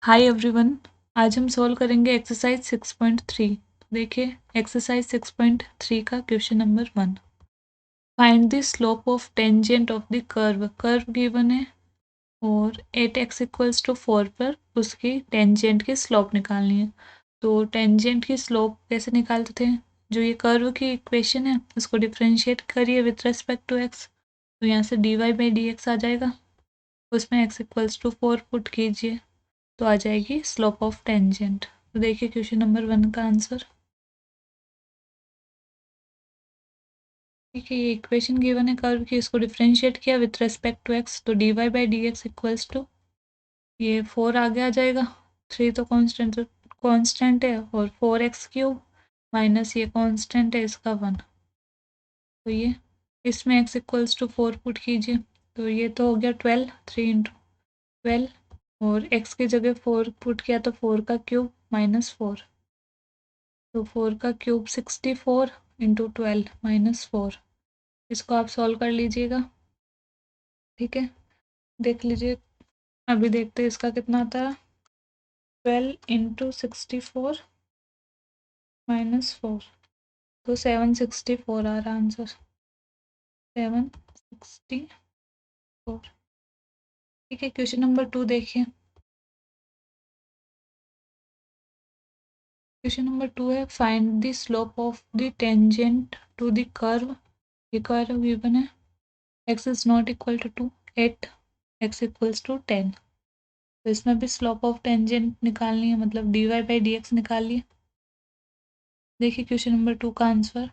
Hi everyone. आज हम solve करेंगे एक्सरसाइज 6.3। देखिए एक्सरसाइज 6.3 का question number 1। Find the slope of tangent of the curve. Curve given है और 8x इक्वल्स टू 4 पर उसकी टेंजेंट की स्लोप निकालनी है। तो टेंजेंट की स्लोप कैसे निकालते थे? जो ये कर्व की इक्वेशन है उसको डिफ्रेंशिएट करिए विथ रेस्पेक्ट टू x। तो यहाँ से dy बाई डी एक्स आ जाएगा, उसमें x इक्वल्स टू 4 पुट कीजिए तो आ जाएगी स्लोप ऑफ टेंजेंट। तो देखिए क्वेश्चन नंबर 1 का आंसर। ठीक है, ये इक्वेशन गिवन है कर्व की, इसको डिफरेंशिएट किया विथ रेस्पेक्ट टू एक्स तो d y by d x equals to ये 4 आगे आ जाएगा। 3 तो कांस्टेंट है और 4x क्यूब माइनस ये कांस्टेंट है इसका 1। तो ये इसमें x इक्वल्स टू 4 पुट कीजिए तो ये तो हो गया 12, 3 इंटू 12 और x की जगह 4 पुट किया तो 4 का क्यूब माइनस 4। तो 4 का क्यूब 64 इंटू 12 माइनस 4। इसको आप सॉल्व कर लीजिएगा। ठीक है, देख लीजिए। अभी देखते हैं इसका कितना आता है। 12 इंटू 64 माइनस 4 तो 764 आ रहा आंसर। 764। ठीक है, क्वेश्चन नंबर 2 देखिए। क्वेश्चन नंबर 2 है find the slope of the tangent to the curve. ये कर्व गिवन है x is not equal to 2, 8 x equals to 10। तो इसमें भी स्लोप ऑफ टेंजेंट निकालनी है, मतलब d y by d x निकालिए। देखिए क्वेश्चन नंबर 2 का आंसर।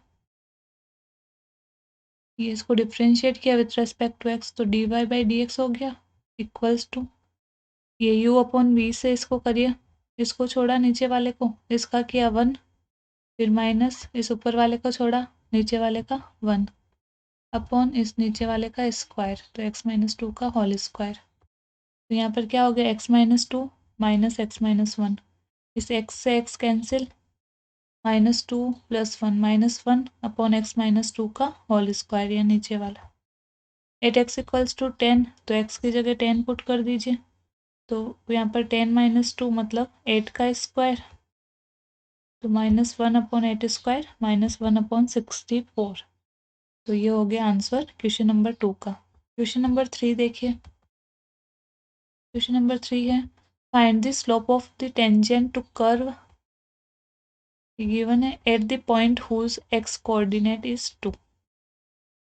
ये इसको डिफ्रेंशिएट किया विथ रेस्पेक्ट टू एक्स तो d y by d x हो गया इक्वल्स टू ये u अपॉन वी से इसको करिए। इसको छोड़ा नीचे वाले को, इसका किया 1, फिर माइनस इस ऊपर वाले को छोड़ा नीचे वाले का 1 अपॉन इस नीचे वाले का स्क्वायर तो x माइनस 2 का होल स्क्वायर। तो यहाँ पर क्या हो गया x minus 2 minus x minus 1। इस x से x cancel, -2 + 1 -1 upon x minus 2 का होल स्क्वायर या नीचे वाला। 8x इक्वल्स टू 10 तो x की जगह 10 पुट कर दीजिए तो यहाँ पर 10 माइनस 2 मतलब 8 का स्क्वायर तो -1 अपॉन 8 स्क्वायर -1 अपॉन 64। तो ये हो गया आंसर क्वेश्चन नंबर 2 का। क्वेश्चन नंबर 3 देखिए। क्वेश्चन नंबर 3 है find the slope of the tangent to curve given है at the point whose x coordinate is 2।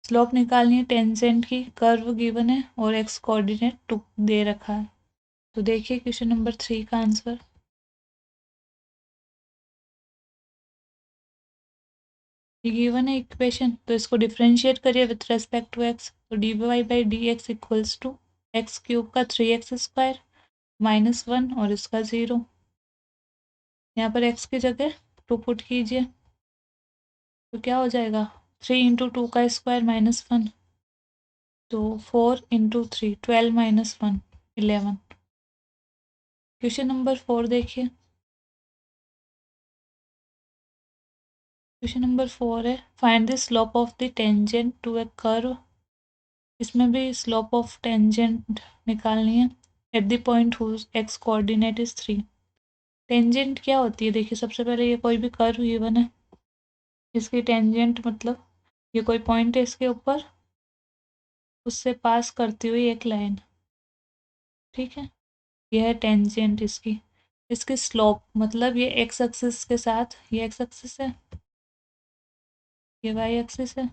Slope निकालनी है टेंजेंट की, कर्व गिवन है और x कोऑर्डिनेट 2 दे रखा है। तो देखिए क्वेश्चन नंबर 3 का आंसर। ये गिवन है इक्वेशन तो इसको डिफरेंशिएट करिए विथ रेस्पेक्ट टू x तो d y by d x equals to x cube का 3x स्क्वायर -1 और इसका 0। यहाँ पर x की जगह 2 पुट कीजिए तो क्या हो जाएगा 3 इंटू 2 का स्क्वायर -1 तो 4 इंटू 3 12 -1 11। क्वेश्चन नंबर 4 देखिए। क्वेश्चन नंबर 4 है find the slope of the tangent to a curve. इसमें भी स्लोप ऑफ टेंजेंट निकालनी है at the point whose x coordinate is 3। टेंजेंट क्या होती है? देखिए सबसे पहले ये कोई भी कर्व गिवन है, इसकी टेंजेंट मतलब ये कोई पॉइंट है इसके ऊपर, उससे पास करती हुई एक लाइन। ठीक है, यह है टेंजेंट इसकी। इसकी स्लोप मतलब ये एक्स एक्सिस के साथ, ये एक्स एक्सिस है, ये वाई एक्सिस है,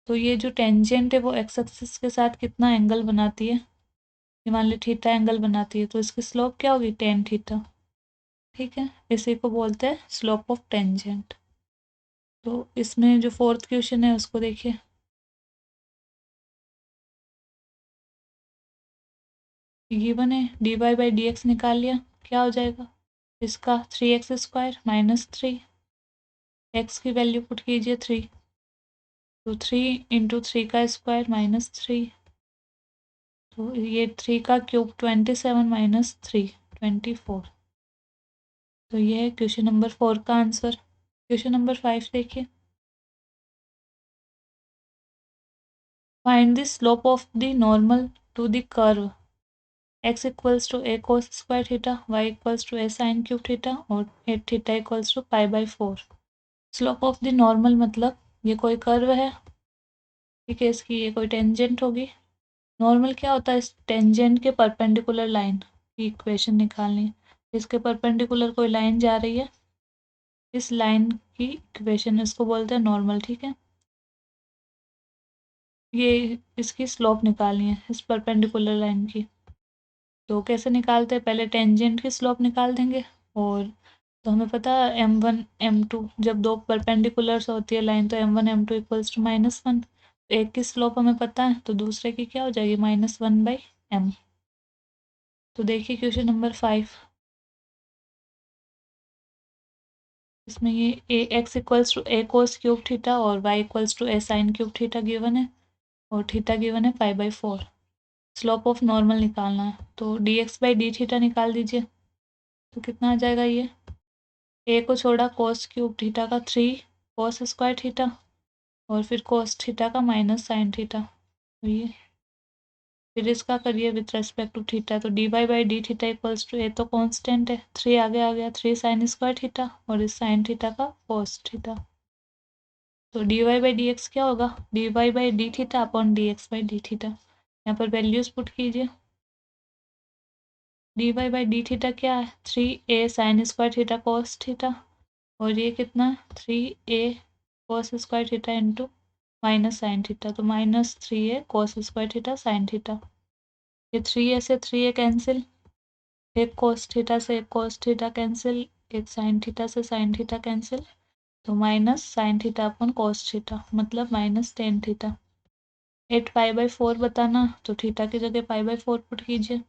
तो ये जो टेंजेंट है वो एक्स एक्सिस के साथ कितना एंगल बनाती है? ये मान ली थीटा एंगल बनाती है तो इसकी स्लोप क्या होगी? Tan theta. ठीक है, इसी को बोलते हैं स्लोप ऑफ टेंजेंट। तो इसमें जो फोर्थ क्वेश्चन है उसको देखिए। गिवन है d y by d x निकाल लिया, क्या हो जाएगा? इसका 3x स्क्वायर -3, एक्स की वैल्यू पुट कीजिए 3 तो 3 इंटू 3 का स्क्वायर -3 तो ये 3 का क्यूब 27 -3 24। तो ये है क्वेश्चन नंबर 4 का आंसर। क्वेश्चन नंबर 5 देखिए। Find the slope of the normal to the curve x equals to a cos square theta, y equals to a sine cube theta और a theta equals to π/4। Slope of the normal मतलब ये कोई curve है, ठीक है, इसकी ये कोई टेंजेंट होगी। नॉर्मल क्या होता है, इस टेंजेंट के परपेंडिकुलर लाइन की इक्वेशन निकालनी है। इसके परपेंडिकुलर कोई लाइन जा रही है, इस लाइन की इक्वेशन इसको बोलते हैं नॉर्मल, ठीक है। ये इसकी स्लोप निकालनी है इस परपेंडिकुलर लाइन की। तो कैसे निकालते हैं, पहले टेंजेंट की स्लोप निकाल देंगे। और तो हमें पता है m1 m2 जब दो परपेंडिकुलर्स होती है लाइन तो m1 m2 इक्वल्स टू -1। एक की स्लोप हमें पता है तो दूसरे की क्या हो जाएगी -1/m। तो देखिए क्वेश्चन नंबर 5, इसमें ये a x equals to a cos cube theta और y equals to a sine cube theta given है और थीटा गिवन है π/4। स्लोप ऑफ नॉर्मल निकालना है तो dx/d थीटा निकाल दीजिए। तो कितना आ जाएगा, ये ए को छोड़ा कोस क्यूब थीटा का 3 कोस स्क्वायर थीटा और फिर कोस थीटा का माइनस साइन थीटा। तो ये फिर इसका करिए विथ रेस्पेक्ट टू थीटा, तो dy/d थीटा इक्वल्स टू ए तो कांस्टेंट है, 3 आगे आ गया, 3 साइन स्क्वायर थीटा और इस साइन थीटा का कोस थीटा। तो dy/dx क्या होगा, dy/d theta upon dx/d theta. यहाँ पर वैल्यूज पुट कीजिए। dy/d थीटा क्या है, 3a sine square theta cos theta और ये कितना 3a कोस square theta into minus sine theta, तो -3a कोस स्क्वायर थीटा साइन थीटा। ये 3a से 3a कैंसिल, एक कोस थीटा से एक कोस थीटा कैंसिल, एक साइन थीटा से साइन थीटा कैंसिल, तो माइनस साइन थीटा अपन कोस थीटा मतलब -tan थीटा। 8 π/4 बताना तो थीटा की जगह π/4 पुट कीजिए।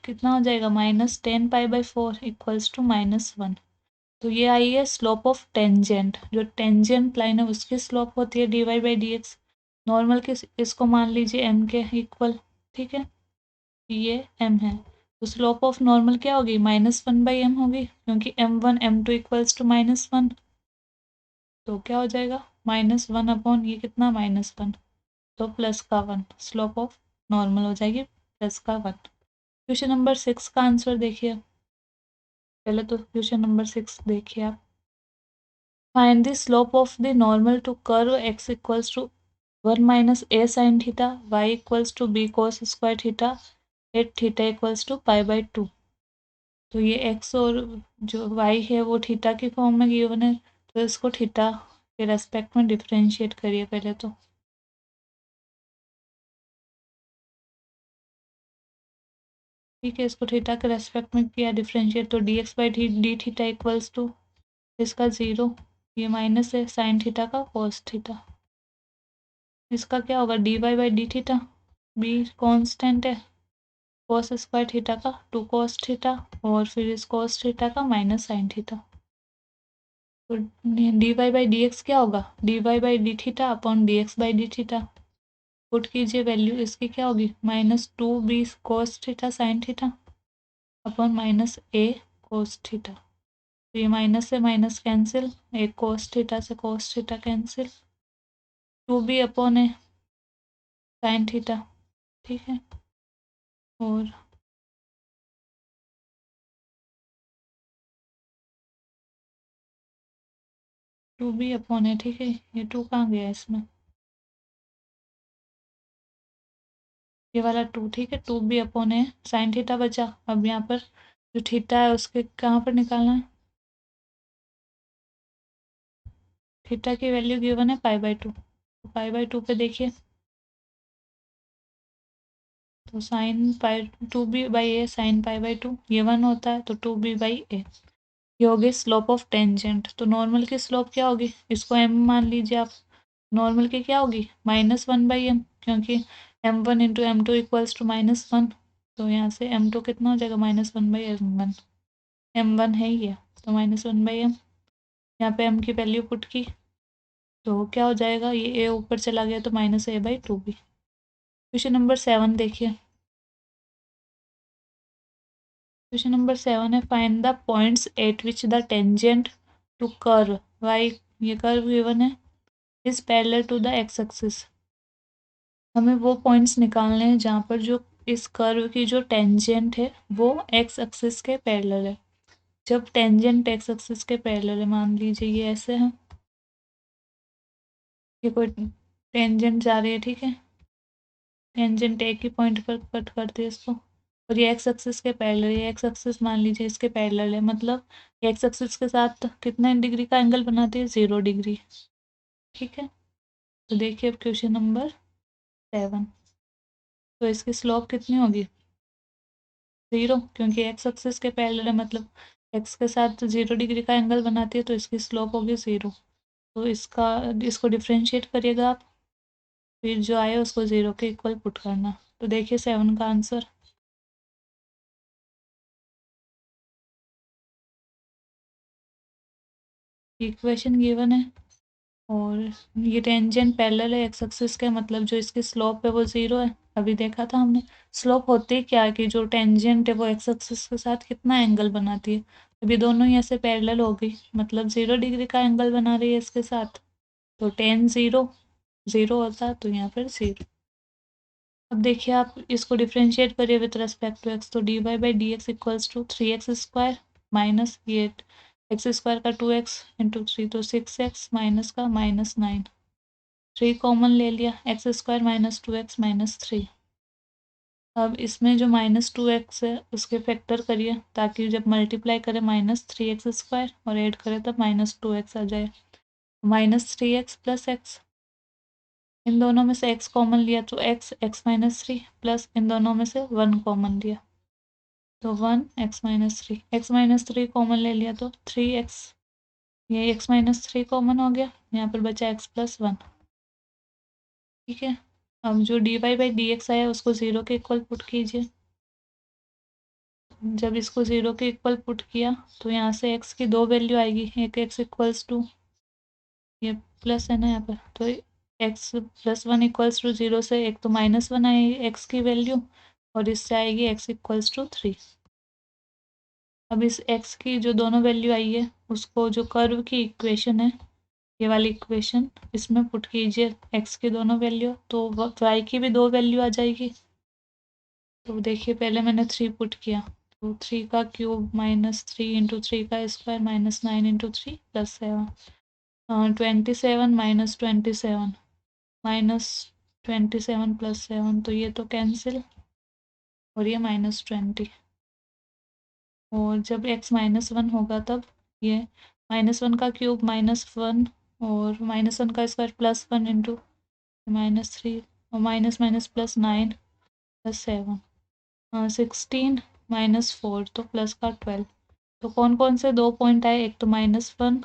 कितना हो जाएगा -tan π/4 इक्वल्स टू -1। तो ये आई है स्लोप ऑफ टेंजेंट, जो टेंजेंट लाइन है उसकी स्लोप होती है dy/dx। नॉर्मल के इसको मान लीजिए m के इक्वल, ठीक है, ये m है। तो स्लोप ऑफ नॉर्मल क्या होगी, -1/m होगी क्योंकि m1 m2 इक्वल्स टू -1। तो क्या हो जाएगा -1 अपॉन ये कितना -1, तो प्लस का 1, स्लोप ऑफ नॉर्मल हो जाएगी प्लस का 1। क्वेश्चन नंबर 6 का आंसर देखिए। पहले तो क्वेश्चन नंबर 6 देखिए आप। Find the slope of the normal to curve x equals to 1 - a sin theta, y equals to b cos square theta, at theta equals to π/2। तो ये x और जो y है वो थीटा की फॉर्म में गिवन है, तो इसको थीटा के रेस्पेक्ट में डिफरेंशिएट करिए पहले तो। ठीक है, इसको थीटा के रेस्पेक्ट में किया डिफरेंशिएट, तो dx/d थीटा इक्वल्स टू इसका 0, ये माइनस है साइन थीटा का कॉस थीटा। इसका क्या होगा dy/d थीटा, b कांस्टेंट है, कॉस स्क्वायर थीटा का 2 cos थीटा और फिर इस cos थीटा का माइनस साइन थीटा। तो dy/dx क्या होगा, dy/d theta upon dx/d theta. Put कीजिए वैल्यू, इसकी क्या होगी -2b cos theta sine theta upon -a cos theta. तो ये माइनस से माइनस कैंसिल, एक cos थीटा से cos theta cancel, 2b upon ए साइन थीटा, ठीक है। और 2b अपॉन ए, ठीक है, ये 2 कहाँ गया इसमें, ये वाला 2, ठीक है, 2b अपॉन ए साइन थीटा बचा। अब यहाँ पर जो थीटा है उसके कहाँ पर निकालना है, थीटा की वैल्यू गिवन है π/2, तो π/2 पे देखिए, तो साइन पाई 2b/a साइन π/2 ये 1 होता है, तो 2b/a ये होगी स्लोप ऑफ टेंजेंट। तो नॉर्मल की स्लोप क्या होगी, इसको m मान लीजिए आप, नॉर्मल की क्या होगी -1/m, क्योंकि m1 into m2 equals to -1। तो यहाँ से m2 कितना हो जाएगा -1/m1, m1 है ही है तो -1/m, यहाँ पे m की वैल्यू पुट की तो क्या हो जाएगा, ये a ऊपर चला गया तो -a/2b। क्वेश्चन नंबर 7 देखिए। क्वेश्चन नंबर 7 है find the points at which the tangent to curve y, ये कर्व गिवन है, is parallel to the x axis. हमें वो पॉइंट्स निकालने हैं जहाँ पर जो इस कर्व की जो टेंजेंट है वो एक्स एक्सिस के पैरेलल है। जब टेंजेंट एक्स एक्सिस के पैरेलल है, मान लीजिए ये ऐसे है, ये कोई टेंजेंट जा रही है, ठीक है, टेंजेंट एक ही पॉइंट पर कट करती है इसको, और ये एक्स एक्सिस के पैरेलल, ये एक्स एक्सिस मान लीजिए इसके पैरेलल है, मतलब एक्स एक्सिस के साथ कितना डिग्री का एंगल बनाती है, 0 डिग्री। ठीक है, तो देखिए अब क्वेश्चन नंबर 7, तो इसकी स्लोप कितनी होगी, 0, क्योंकि एक्स एक्सिस के पैरेलल है, मतलब एक्स के साथ 0 डिग्री का एंगल बनाती है, तो इसकी स्लोप होगी 0। तो इसको डिफ्रेंशिएट करिएगा आप, फिर जो आए उसको 0 के इक्वल पुट करना। तो देखिए 7 का आंसर, इक्वेशन गिवन है और ये टेंजेंट पैरेलल है एक्स एक्सिस के, मतलब जो इसकी स्लोप है वो 0 है। अभी देखा था हमने स्लोप होती क्या है कि जो टेंजेंट है वो एक्स एक्सिस के साथ कितना एंगल बनाती है, अभी दोनों ही ऐसे पैरेलल हो गई, मतलब 0 डिग्री का एंगल बना रही है इसके साथ, तो टेन 0 0 होता, तो यहाँ पर 0। अब देखिए आप इसको डिफ्रेंशिएट करिए विथ रेस्पेक्ट टू एक्स, तो d y by d x equals to 3x² minus ये एक्स स्क्वायर का 2x इंटू 3, तो 6x माइनस का -9, 3 कॉमन ले लिया, x square minus 2x minus 3। अब इसमें जो -2x है उसके फैक्टर करिए, ताकि जब मल्टीप्लाई करें -3x² और ऐड करें तब -2x आ जाए, -3x प्लस x, इन दोनों में से x कॉमन लिया तो x माइनस 3 प्लस इन दोनों में से 1 कॉमन लिया तो 1 x माइनस 3 कॉमन ले लिया तो 3x, ये x माइनस 3 कॉमन हो गया, यहाँ पर बचा x प्लस 1। ठीक है, अब जो d y by d x आया उसको 0 के इक्वल पुट कीजिए। जब इसको 0 के इक्वल पुट किया तो यहाँ से x की दो वैल्यू आएगी, एक x इक्वल्स टू, ये प्लस है ना यहाँ पर, तो x प्लस 1 इक्वल्स टू 0 से एक तो -1 आएगी x की वैल्यू, और इससे आएगी x इक्वल्स टू 3। अब इस x की जो दोनों वैल्यू आई है उसको जो कर्व की इक्वेशन है, ये वाली इक्वेशन, इसमें पुट कीजिए x की दोनों वैल्यू, तो y की भी दो वैल्यू आ जाएगी। तो देखिए पहले मैंने 3 पुट किया, तो 3 का क्यूब -3 इंटू 3 का स्क्वायर -9 इंटू 3 प्लस 7, 27 -27 -27 प्लस 7, तो ये तो कैंसिल, और ये -20, और जब x -1 होगा तब ये -1 का क्यूब -1 और -1 का स्क्वायर +1 इंटू -3 और माइनस माइनस प्लस 9 प्लस 7, 16 -4 तो प्लस का 12। तो कौन कौन से दो पॉइंट आए, एक तो -1,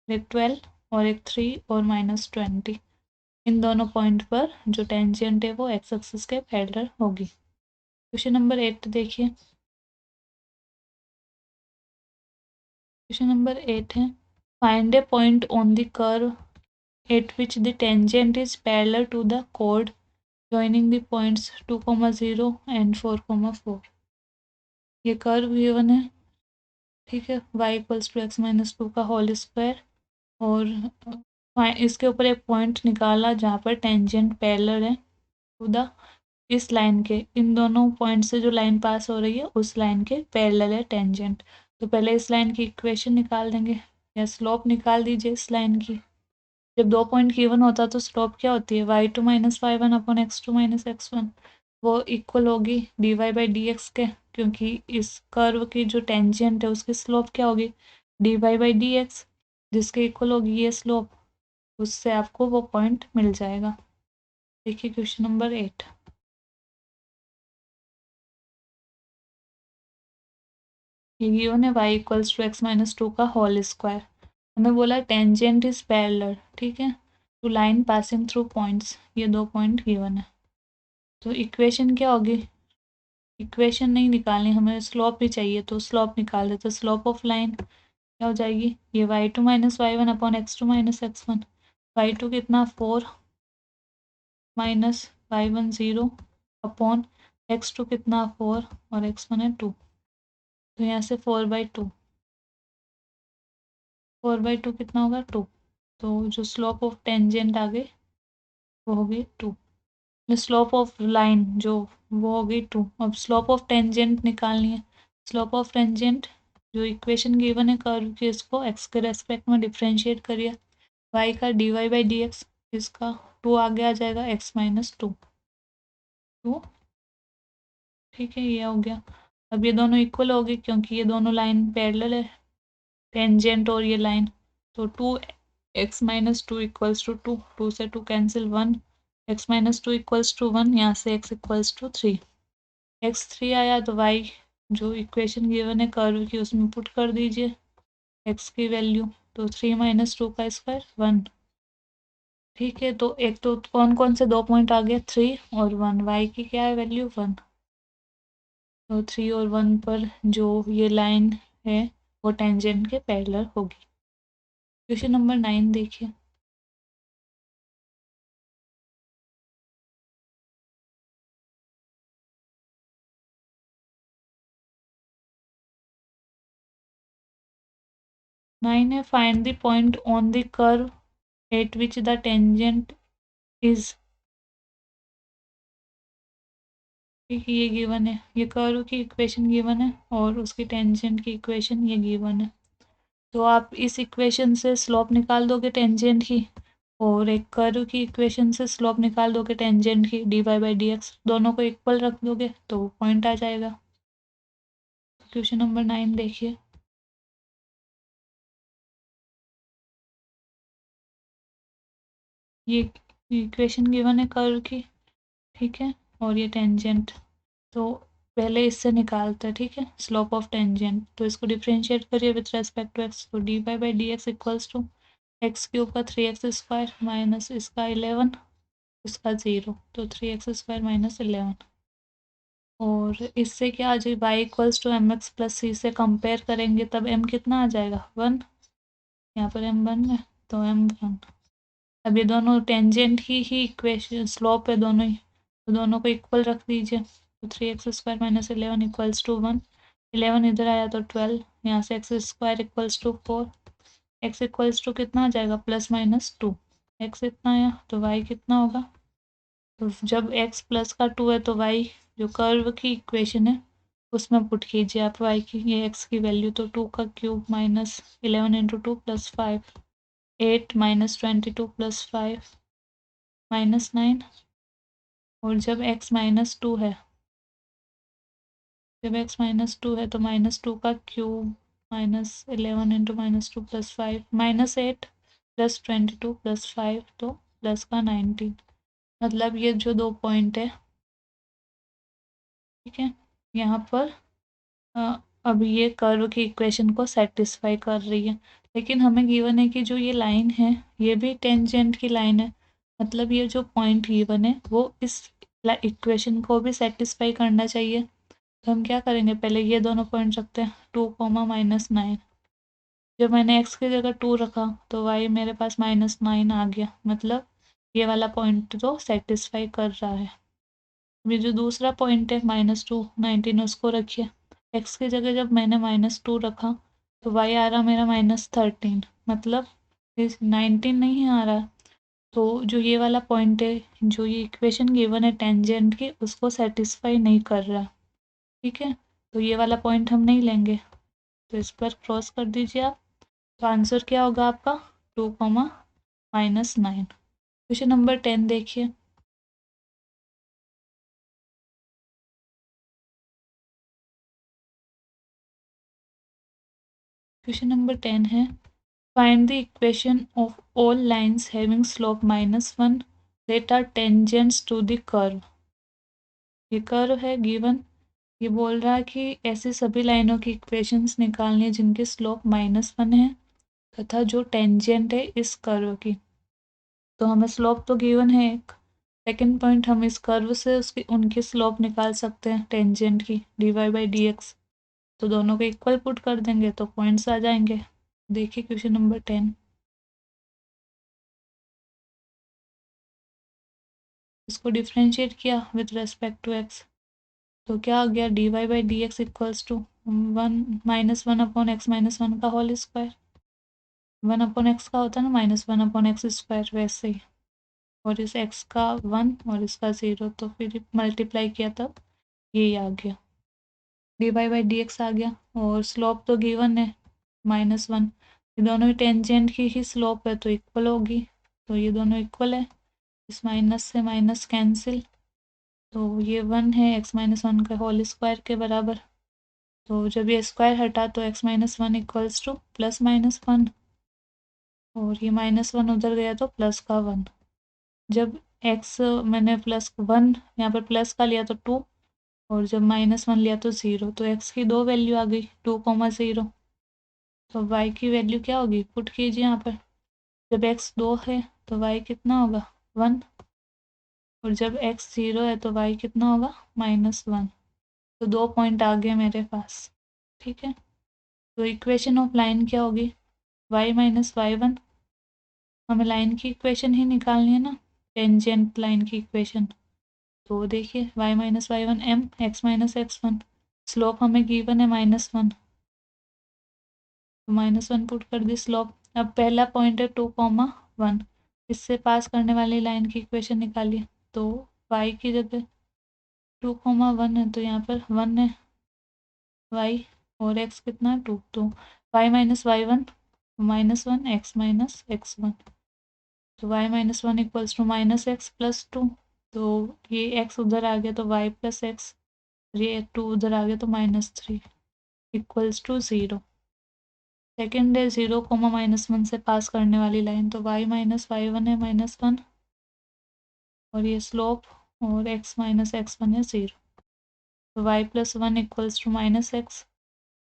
एक 12 और एक 3 और -20, इन दोनों पॉइंट पर जो टेंजेंट है वो एक्स एक्सिस के पैरेलल होगी। क्वेश्चन नंबर 8 देखिए, क्वेश्चन नंबर 8 है, find A point on the curve at which the tangent is parallel to the chord joining the points 2, 0 and 4, 4। ये कर्व गिवन है, ठीक है, y equals to x minus 2 का whole square, और इसके ऊपर एक पॉइंट निकाला जहाँ पर टेंजेंट पैरेलल है टू द, इस लाइन के, इन दोनों पॉइंट से जो लाइन पास हो रही है उस लाइन के पैरेलल है टेंजेंट। तो पहले इस लाइन की इक्वेशन निकाल देंगे, या स्लोप निकाल दीजिए इस लाइन की। जब दो पॉइंट गिवन होता तो स्लोप क्या होती है, y2 minus y1 upon x2 minus x1, वो इक्वल होगी dy बाई डी एक्स के, क्योंकि इस कर्व की जो टेंजेंट है उसकी स्लोप क्या होगी, dy बाई डी एक्स, जिसके इक्वल होगी ये स्लोप, उससे आपको वो पॉइंट मिल जाएगा। देखिए क्वेश्चन नंबर 8, ये गिवन है y equals to x minus 2 का होल स्क्वायर, हमें बोला टेंजेंट इज पैरेलल, ठीक है, to line passing through points, ये दो पॉइंट गिवन है। तो इक्वेशन क्या होगी, इक्वेशन नहीं निकालनी हमें, स्लोप ही चाहिए, तो स्लोप निकाल देते, स्लोप ऑफ लाइन क्या हो जाएगी, ये y2 minus y1 upon x2 minus x1, y2 कितना 4 माइनस y1 0 अपॉन x2 कितना 4 और x1 है 2, तो यहाँ से 4/2, 4/2 कितना होगा 2, तो जो स्लोप ऑफ टेंजेंट आ गई वो होगी 2, स्लोप ऑफ लाइन जो वो हो गई 2। अब स्लोप ऑफ टेंजेंट निकालनी है। स्लोप ऑफ टेंजेंट जो इक्वेशन गिवन है कर्व की, इसको एक्स के रेस्पेक्ट में डिफ्रेंशिएट करिए। वाई का d y by d x, इसका 2 आगे आ जाएगा, एक्स माइनस 2। ठीक है, ये हो गया। अब ये दोनों इक्वल हो गए क्योंकि ये दोनों लाइन पैरेलल है, टेंजेंट और ये लाइन। तो 2x माइनस 2 इक्वल्स टू 2, 2 से 2 cancel, 1, x minus 2 equals to 1, यहाँ से x इक्वल्स टू 3। x 3 आया तो y जो इक्वेशन गिवन है कर्व की उसमें पुट कर दीजिए x की वैल्यू। तो 3 माइनस 2 का स्क्वायर 1। ठीक है, तो एक तो कौन कौन से दो पॉइंट आ गए, 3 और 1। y की क्या है वैल्यू 1। तो 3 और 1 पर जो ये लाइन है वो टेंजेंट के पैरेलल होगी। क्वेश्चन नंबर 9 देखिए। नाइन है, find the point on the curve at which the tangent is. ठीक है, ये गिवन है, ये कर्व की इक्वेशन गिवन है और उसकी टेंजेंट की इक्वेशन ये गिवन है। तो आप इस इक्वेशन से स्लोप निकाल दोगे टेंजेंट की, और एक कर्व की इक्वेशन से स्लोप निकाल दोगे टेंजेंट की, d y by d x, दोनों को इक्वल रख दोगे तो पॉइंट आ जाएगा। क्वेश्चन नंबर 9 देखिए। ये इक्वेशन गिवन है कर्व की, ठीक है, और ये टेंजेंट। तो पहले इससे निकालते हैं, ठीक है, स्लोप ऑफ टेंजेंट। तो इसको डिफरेंशिएट करिए विथ रेस्पेक्ट टू एक्स। तो d y by d x equals to x cube का 3x स्क्वायर माइनस इसका 11, इसका 0, तो 3x स्क्वायर माइनस 11। और इससे क्या आ जाए, y equals to m x plus c से कंपेयर करेंगे तब m कितना आ जाएगा 1। यहाँ पर m 1 है तो m 1। अब ये दोनों टेंजेंट ही इक्वेशन स्लोप है दोनों ही, तो दोनों को इक्वल रख दीजिए। तो 3x square minus 11 equals to 1। 11 इधर आया तो 12, यहाँ से x square equals to 4। X equals to कितना आ जाएगा प्लस माइनस 2। एक्स इतना आया तो वाई कितना होगा। तो जब एक्स प्लस का 2 है तो वाई जो कर्व की इक्वेशन है उसमें पुट कीजिए आप वाई की, ये एक्स की वैल्यू। तो 2 का cube minus 11 into 2 plus 5, 8 minus 22 plus 5 minus 9। और जब x माइनस 2 है, जब x माइनस 2 है तो माइनस 2 का cube minus 11 into minus 2 plus 5 minus 8 plus 22 plus 5, तो प्लस का 19। मतलब ये जो दो पॉइंट है, ठीक है, यहाँ पर अब ये कर्व की इक्वेशन को सेटिस्फाई कर रही है। लेकिन हमें गिवन है कि जो ये लाइन है ये भी टेंजेंट की लाइन है, मतलब ये जो पॉइंट गिवन है वो इस इक्वेशन को भी सेटिस्फाई करना चाहिए। तो हम क्या करेंगे, पहले ये दोनों पॉइंट रखते हैं, 2 कोमा माइनस 9। जब मैंने x की जगह 2 रखा तो y मेरे पास माइनस 9 आ गया, मतलब ये वाला पॉइंट तो सेटिस्फाई कर रहा है। ये जो दूसरा पॉइंट है -2 19, उसको रखिए। x की जगह जब मैंने -2 रखा तो y आ रहा मेरा -13, मतलब इस 19 नहीं आ रहा। तो जो ये वाला पॉइंट है, जो ये इक्वेशन गिवन है टेंजेंट की, उसको सेटिस्फाई नहीं कर रहा। ठीक है, तो ये वाला पॉइंट हम नहीं लेंगे, तो इस पर क्रॉस कर दीजिए आप। तो आंसर क्या होगा आपका 2 कोमा माइनस 9। क्वेश्चन नंबर 10 देखिए। क्वेश्चन नंबर 10 है, find the equation of all lines having slope -1 that are tangents to the curve. ये कर्व है गिवन, ये बोल रहा है कि ऐसी सभी लाइनों की इक्वेशंस निकालनी है जिनकी स्लोप -1 है तथा जो टेंजेंट है इस कर्व की। तो हमें स्लोप तो गिवन है एक, सेकंड पॉइंट हम इस कर्व से उसकी उनकी स्लोप निकाल सकते हैं टेंजेंट की, d y by d x. तो दोनों को इक्वल पुट कर देंगे तो पॉइंट्स आ जाएंगे। देखिए क्वेश्चन नंबर 10, इसको डिफ्रेंशिएट किया विद रेस्पेक्ट टू एक्स, तो क्या आ गया, d y by d x equals to 1 upon x minus 1 का होल स्क्वायर। 1/x का होता है ना -1/x स्क्वायर, वैसे ही। और इस x का 1 और इसका 0, तो फिर मल्टीप्लाई किया तब ये आ गया, dy बाई डी एक्स आ गया। और स्लोप तो गिवन है -1, ये दोनों ही टेंजेंट की ही स्लोप है तो इक्वल होगी, तो ये दोनों इक्वल है। इस माइनस से माइनस कैंसिल, तो ये 1 है x-1 का होल स्क्वायर के बराबर। तो जब ये स्क्वायर हटा तो x-1 इक्वल्स टू +-1, और ये -1 उधर गया तो प्लस का 1। जब x मैंने +1 यहाँ पर प्लस का लिया तो 2, और जब -1 लिया तो 0, तो x की दो वैल्यू आ गई 2,0। तो y की वैल्यू क्या होगी, पुट कीजिए यहाँ पर। जब x 2 है तो y कितना होगा 1, और जब x 0 है तो y कितना होगा -1। तो 2 पॉइंट आ गए मेरे पास, ठीक है। तो इक्वेशन ऑफ लाइन क्या होगी, y - y1। हमें लाइन की इक्वेशन ही निकालनी है ना, टेंजेंट लाइन की इक्वेशन। तो देखिए y - y1 m x - x1, slope हमें गिवन है -1, तो -1 पुट कर दी स्लोप। अब पहला पॉइंट है 2,1, इससे पास करने वाली लाइन की इक्वेशन निकालिए। तो y की जगह 2,1 है तो यहाँ पर 1 है y, और x कितना 2, तो y - y1 -1 x - x1, तो y - 1 इक्वल्स टू -x + 2, तो ये x उधर आ गया तो y + x, ये 2 उधर आ गया तो -3 इक्वल्स टू 0। सेकेंड है 0, -1 से पास करने वाली लाइन, तो y - y1 है -1, और ये स्लोप, और x - x1 है 0, तो y + 1 इक्वल्स टू -x,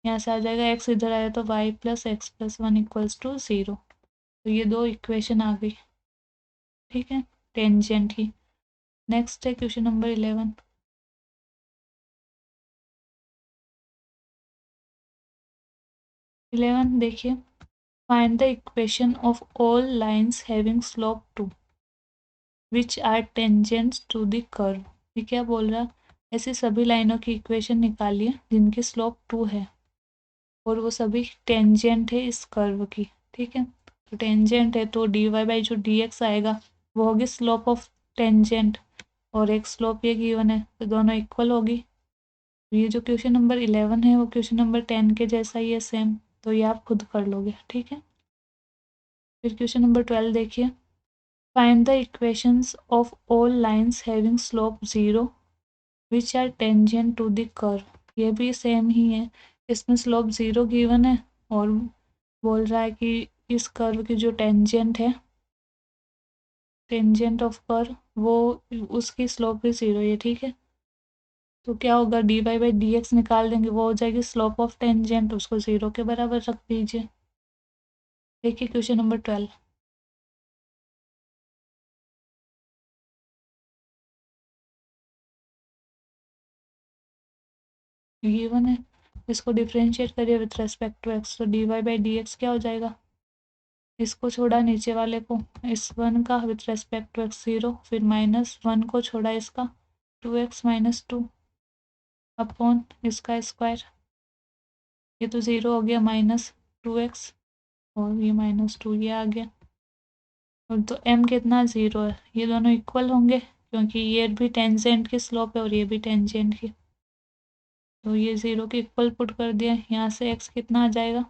यहाँ से आ जाएगा x इधर आया तो y + x + 1 इक्वल्स टू 0। तो ये दो इक्वेशन आ गई, ठीक है, टेंजेंट की। नेक्स्ट है क्वेश्चन नंबर 11। 11 देखिए, find the equation of all lines having slope 2 which are tangents to the curve. ये क्या बोल रहा, ऐसी सभी लाइनों की इक्वेशन निकालिए जिनकी स्लोप 2 है और वो सभी टेंजेंट है इस कर्व की, ठीक है। तो टेंजेंट है तो dy बाई जो dx आएगा वो होगी स्लोप ऑफ टेंजेंट, और एक स्लोप ये गिवन है तो दोनों इक्वल होगी। ये जो क्वेश्चन नंबर 11 है वो क्वेश्चन नंबर 10 के जैसा ही है सेम, तो ये आप खुद कर लोगे, ठीक है। फिर क्वेश्चन नंबर 12 देखिए, find the equations of all lines having slope 0 which are tangent to the curve. ये भी सेम ही है, इसमें स्लोप 0 गिवन है और बोल रहा है कि इस कर्व की जो टेंजेंट है, टेंजेंट ऑफ कर्व, वो उसकी स्लोप भी 0 है, ठीक है। तो क्या होगा, dy बाई डी एक्स निकाल देंगे, वो हो जाएगी स्लोप ऑफ टेंजेंट, उसको 0 के बराबर रख दीजिए। देखिए क्वेश्चन नंबर 12, गिवन है, इसको डिफरेंशिएट करिए विथ रेस्पेक्ट टू एक्स, तो dy बाई डी एक्स क्या हो जाएगा, इसको छोड़ा नीचे वाले को, इस 1 का विथ रेस्पेक्ट टू एक्स 0, फिर -1 को छोड़ा इसका 2x - 2 अपॉन इसका स्क्वायर, ये तो 0 हो गया, -2x, और ये -2 ये आ गया। और तो m कितना 0 है, ये दोनों इक्वल होंगे क्योंकि ये भी टेंजेंट की स्लोप है और ये भी टेंजेंट की, तो ये 0 के इक्वल पुट कर दिया। यहाँ से x कितना आ जाएगा,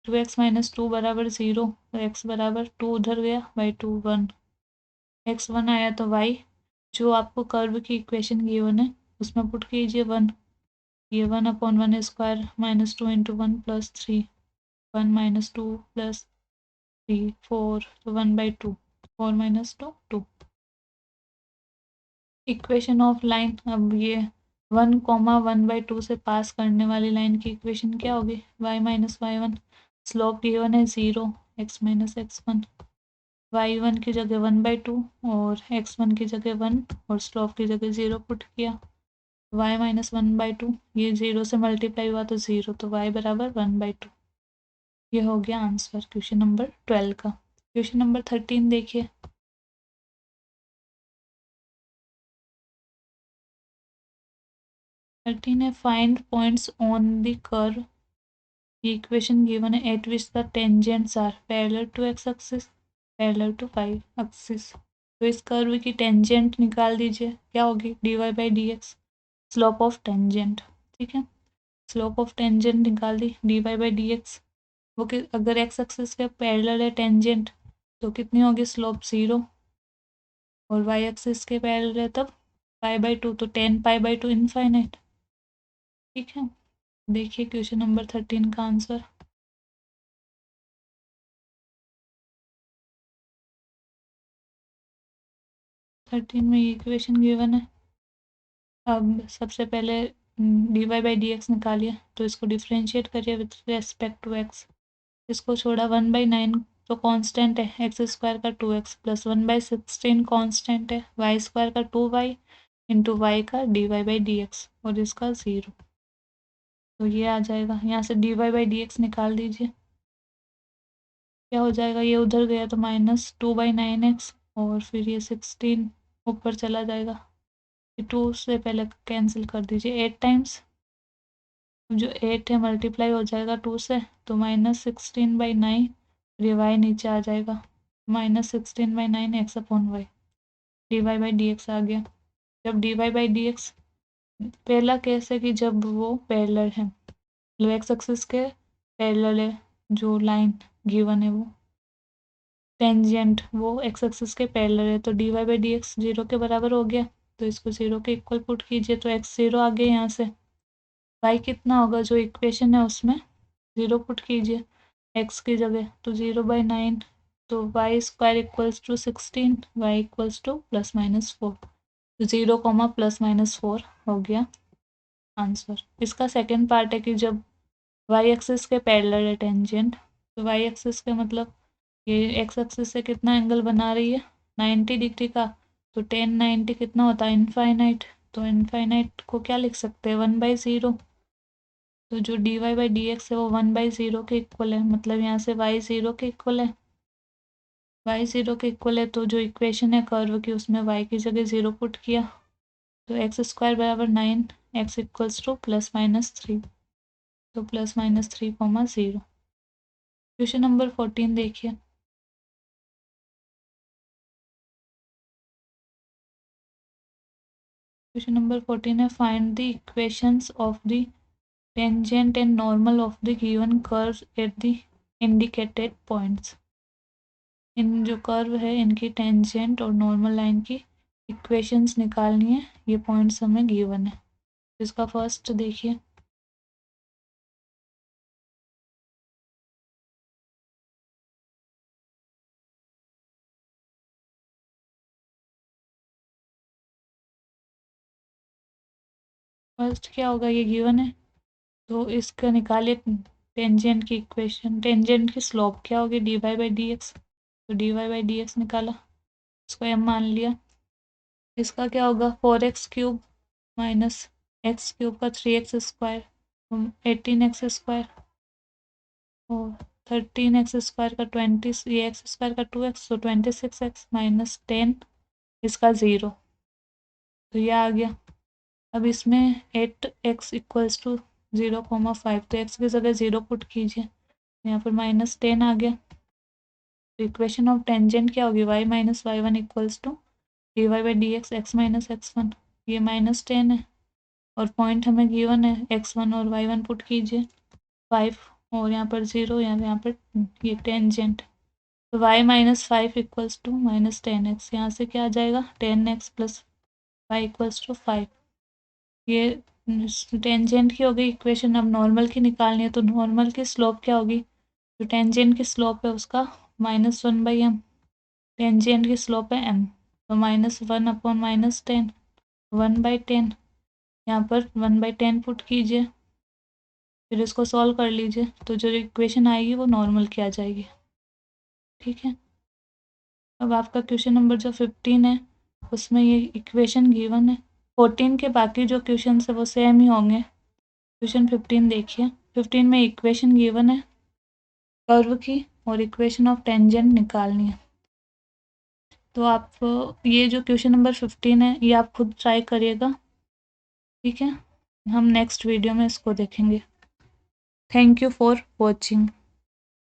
2x - 2 बराबर 0, तो x बराबर 2 उधर गया, बाई 2 1, x 1 आया तो y जो आपको कर्व की इक्वेशन गिवन है उसमें पुट कीजिए 1, ये 1/1 स्क्वायर -2 × 1 + 3, 1 - 2 + 3 4, तो 1/2, 4 - 2 2। इक्वेशन ऑफ लाइन, अब ये 1,1/2 से पास करने वाली लाइन की इक्वेशन क्या होगी, y - y1, स्लोप गिवन है 0, x - x1, y1 की जगह 1/2 और x1 की जगह 1 और स्लोप की जगह 0 पुट किया, y - 1/2, ये 0 से मल्टीप्लाई हुआ तो 0, तो y बराबर 1/2। ये हो गया आंसर क्वेश्चन नंबर 12 का। क्वेश्चन नंबर 13 देखिए, 13 है, find points on the curve, ये इक्वेशन गिवन है at which the tangents are parallel to x axis, parallel to y axis. तो इस कर्व की टेंजेंट निकाल दीजिए, क्या होगी, dy by d x, slope of tangent. ठीक है, स्लोप ऑफ टेंजेंट निकाल दी dy बाई डी एक्स। वो कि अगर एक्स एक्सिस के पैरेलल है टेंजेंट तो कितनी होगी स्लोप 0, और वाई एक्सिस के पैरेलल है तब π/2, तो 10π/2 इनफाइनाइट। ठीक है, देखिए क्वेश्चन नंबर 13 का आंसर। 13 में ये इक्वेशन गिवन है। अब सबसे पहले dy बाई डी एक्स निकालिए, तो इसको डिफ्रेंशिएट करिए विथ रेस्पेक्ट टू एक्स। इसको छोड़ा 1/9 तो कांस्टेंट है, एक्स स्क्वायर का 2x प्लस 1/16 कांस्टेंट है, वाई स्क्वायर का 2y इंटू वाई का dy बाई डी एक्स, और इसका 0। तो ये आ जाएगा, यहाँ से dy बाई डी एक्स निकाल दीजिए। क्या हो जाएगा, ये उधर गया तो -2/9x, और फिर ये 16 ऊपर चला जाएगा। 2 से पहले कैंसिल कर दीजिए 8 टाइम्स, जो 8 है मल्टीप्लाई हो जाएगा 2 से, तो -16/9, ये y नीचे आ जाएगा, -16/9 x/y, dy by d x आ गया। जब dy बाई डी एक्स, पहला केस है कि जब वो पैरेलल है, मतलब एक्स एक्सिस के पैरेलल है, जो लाइन गिवन है वो टेंजेंट वो एक्स एक्सिस के पैरेलल है, तो dy बाई डी एक्स 0 के बराबर हो गया, तो इसको 0 के इक्वल पुट कीजिए, तो x 0 आ गया यहाँ से। y कितना होगा, जो इक्वेशन है उसमें 0 पुट कीजिए x की जगह, तो 0/9, तो y square equals to 16, y equals to +-4, तो 0, +-4 हो गया आंसर। इसका सेकेंड पार्ट है कि जब वाई एक्सिस के पैरेलल है टेंजेंट, तो वाई एक्सिस के मतलब ये एक्स एक्सिस से कितना एंगल बना रही है 90 डिग्री का, तो 10/90 कितना होता है इनफाइनाइट, तो इनफाइनाइट को क्या लिख सकते हैं 1/0, तो जो dy बाई डी एक्स है वो 1/0 के इक्वल है, मतलब यहाँ से y 0 के इक्वल है, y 0 के इक्वल है, तो जो इक्वेशन है कर्व की उसमें y की जगह 0 पुट किया, तो x स्क्वायर बराबर 9, x इक्वल्स टू +-3, तो +-3, 0। क्वेश्चन नंबर 14 देखिए। क्वेश्चन नंबर 14 है, find the equations of the tangent and normal of the given curve at the indicated points. इन जो कर्व है इनकी टेंजेंट और नॉर्मल लाइन की इक्वेशंस निकालनी है, ये पॉइंट्स हमें गिवन है। इसका फर्स्ट देखिए, फर्स्ट क्या होगा, ये गिवन है तो इसका निकालिए टेंजेंट की इक्वेशन। टेंजेंट की स्लोप क्या होगी dy बाई डी एक्स, तो dy बाई डी एक्स निकाला, इसको m मान लिया। इसका क्या होगा 4x³ माइनस x³ का 3x² 18x² और 13x² का 20, ये x² का 2x, तो 26x माइनस 10, इसका 0, तो ये आ गया। अब इसमें 8x इक्वल्स टू 0,5, तो x की जगह 0 पुट कीजिए, यहाँ पर -10 आ गया। तो इक्वेशन ऑफ टेंजेंट क्या होगी y minus y1 equals to dy by d x x minus x1, ये -10 है, और पॉइंट हमें गिवन है x1 और y1 पुट कीजिए 5, और यहाँ पर 0, यहाँ पर ये टेंजेंट, तो y minus 5 equals to -10x, यहाँ से क्या आ जाएगा 10x plus y equals to 5। ये टेंजेंट की हो गई इक्वेशन। अब नॉर्मल की निकालनी है, तो नॉर्मल की स्लोप क्या होगी, जो टेंजेंट की स्लोप है उसका -1/m, टेंजेंट की स्लोप है m, तो -1/-10, 1/10, यहाँ पर 1/10 पुट कीजिए, फिर इसको सॉल्व कर लीजिए, तो जो इक्वेशन आएगी वो नॉर्मल की आ जाएगी। ठीक है, अब आपका क्वेश्चन नंबर जो 15 है उसमें ये इक्वेशन गिवन है। 14 के बाकी जो क्वेश्चन है वो सेम ही होंगे। क्वेश्चन 15 देखिए। 15 में इक्वेशन गिवन है कर्व की, और इक्वेशन ऑफ टेंजेंट निकालनी है। तो आप ये जो क्वेश्चन नंबर 15 है ये आप खुद ट्राई करिएगा। ठीक है, हम नेक्स्ट वीडियो में इसको देखेंगे। Thank you for watching.